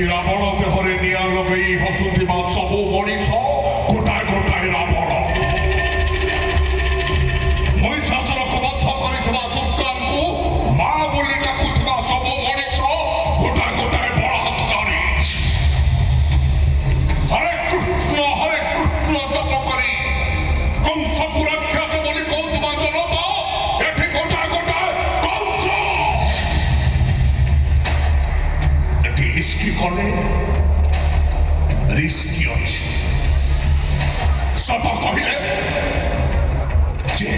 ଏଠି ରାବଣ ଦେହରେ ନିଆଁ ଲଗେଇ ହସୁଥିବା ସବୁ ମଣିଷ ଗୋଟାଏ ଗୋଟାଏ ରାବଣ। ମହିଷାସୁରକୁ ବଦ୍ଧ କରିଥିବା ଦୁର୍ଗାଙ୍କୁ ମା ବୋଲି ଡାକୁଥିବା ସବୁ ମଣିଷ ଗୋଟାଏ ଗୋଟାଏ ବଳାତ୍କାରୀ। ହରେ କୃଷ୍ଣ ଜପ କରି କଂସକୁ ରାକ୍ଷସ ବୋଲି କହୁଥିବା ଜନତା ଏଠି ଗୋଟାଏ ଗୋଟାଏ କଂସ। ଏଠି ଇସ୍କି କଲେ ରିସ୍କି ଅଛି। ସତ କହିଲେ ଯେ